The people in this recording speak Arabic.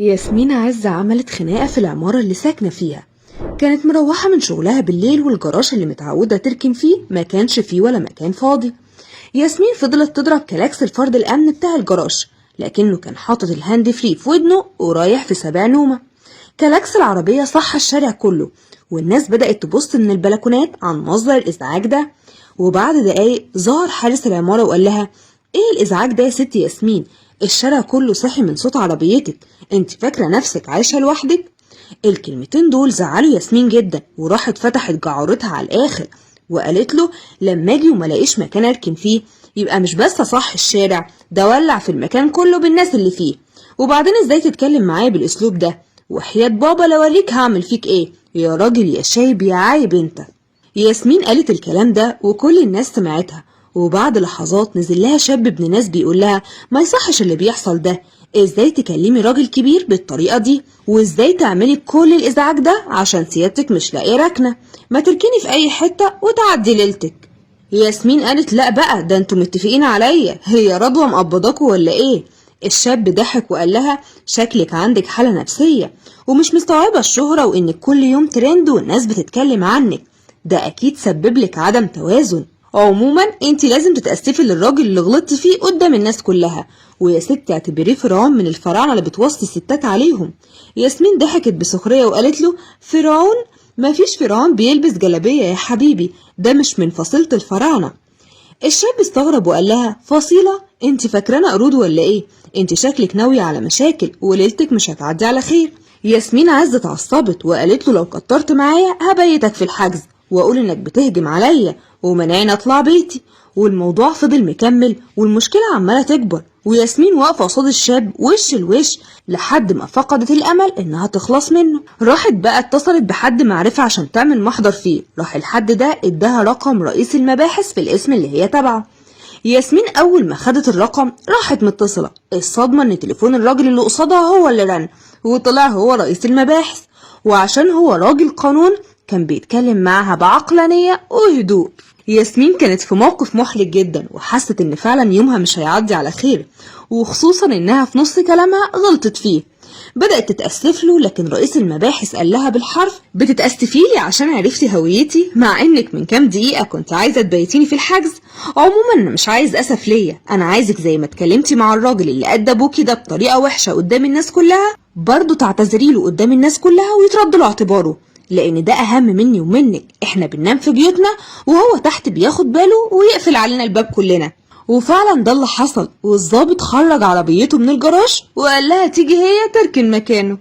ياسمين عزة عملت خناقة في العمارة اللي ساكنة فيها. كانت مروحة من شغلها بالليل والجراج اللي متعودة تركن فيه ما كانش فيه ولا مكان فاضي. ياسمين فضلت تضرب كلاكس الفرد الأمن بتاع الجراج، لكنه كان حاطط الهاند فري في ودنه ورايح في سبع نومة. كلاكس العربية صح الشارع كله، والناس بدأت تبص من البلكونات عن مصدر الإزعاج ده. وبعد دقايق ظهر حارس العمارة وقال لها: ايه الإزعاج ده يا ست ياسمين؟ الشارع كله صحي من صوت عربيتك، انت فاكرة نفسك عايشة لوحدك؟ الكلمتين دول زعلوا ياسمين جدا، وراحت فتحت جعورتها على الآخر وقالت له: لما اجي وملاقيش مكان اركن فيه يبقى مش بس صح الشارع ده، ولع في المكان كله بالناس اللي فيه. وبعدين ازاي تتكلم معايا بالاسلوب ده؟ وحياة بابا لوريك هعمل فيك ايه يا راجل يا شايب يا عايب انت. ياسمين قالت الكلام ده وكل الناس سمعتها، وبعد لحظات نزل لها شاب ابن ناس بيقول لها: ما يصحش اللي بيحصل ده، ازاي تكلمي راجل كبير بالطريقة دي؟ وازاي تعملي كل الازعاج ده عشان سيادتك مش لاقيه ركنة؟ ما تركني في اي حتة وتعدي ليلتك. ياسمين قالت: لا بقى، ده انتوا متفقين عليا، هي رضوى مقبضاكوا ولا ايه؟ الشاب ضحك وقال لها: شكلك عندك حالة نفسية ومش مستوعبة الشهرة وانك كل يوم ترند والناس بتتكلم عنك، ده اكيد سبب لك عدم توازن. عموما انت لازم تتأسفي للراجل اللي غلطتي فيه قدام الناس كلها، ويا ست اعتبريه فرعون من الفراعنة اللي بتوصي الستات عليهم. ياسمين ضحكت بسخرية وقالت له: فرعون؟ مفيش فرعون بيلبس جلابية يا حبيبي، ده مش من فصيلة الفراعنة. الشاب استغرب وقال لها: فصيلة؟ انت فاكرانا قرود ولا ايه؟ انت شكلك ناوية على مشاكل وليلتك مش هتعدي على خير. ياسمين عزت اتعصبت وقالت له: لو كترت معايا هبيتك في الحجز واقول انك بتهجم عليا ومنعني اطلع بيتي. والموضوع فضل مكمل والمشكلة عمالة تكبر، وياسمين واقفة قصاد الشاب وش لوش لحد ما فقدت الامل انها تخلص منه. راحت بقى اتصلت بحد معرفة عشان تعمل محضر فيه، راح الحد ده اداها رقم رئيس المباحث في الاسم اللي هي تبعه. ياسمين اول ما خدت الرقم راحت متصلة، الصدمة ان تليفون الراجل اللي قصادها هو اللي رن، وطلع هو رئيس المباحث، وعشان هو راجل قانون كان بيتكلم معاها بعقلانية وهدوء. ياسمين كانت في موقف محرج جدا، وحست ان فعلا يومها مش هيعدي على خير، وخصوصا انها في نص كلامها غلطت فيه. بدأت تتأسف له، لكن رئيس المباحث قال لها بالحرف: بتتأسفي لي عشان عرفتي هويتي مع انك من كام دقيقة كنت عايزة تبيتيني في الحجز؟ عموما انا مش عايز اسف ليا، انا عايزك زي ما اتكلمتي مع الراجل اللي ادى ابوكي ده بطريقة وحشة قدام الناس كلها برضه تعتذري له قدام الناس كلها ويترد له اعتباره، لان ده اهم مني ومنك، احنا بننام في بيوتنا وهو تحت بياخد باله ويقفل علينا الباب كلنا. وفعلا ده اللي حصل، والظابط خرج عربيته من الجراج وقال لها تيجي هي تركن مكانه.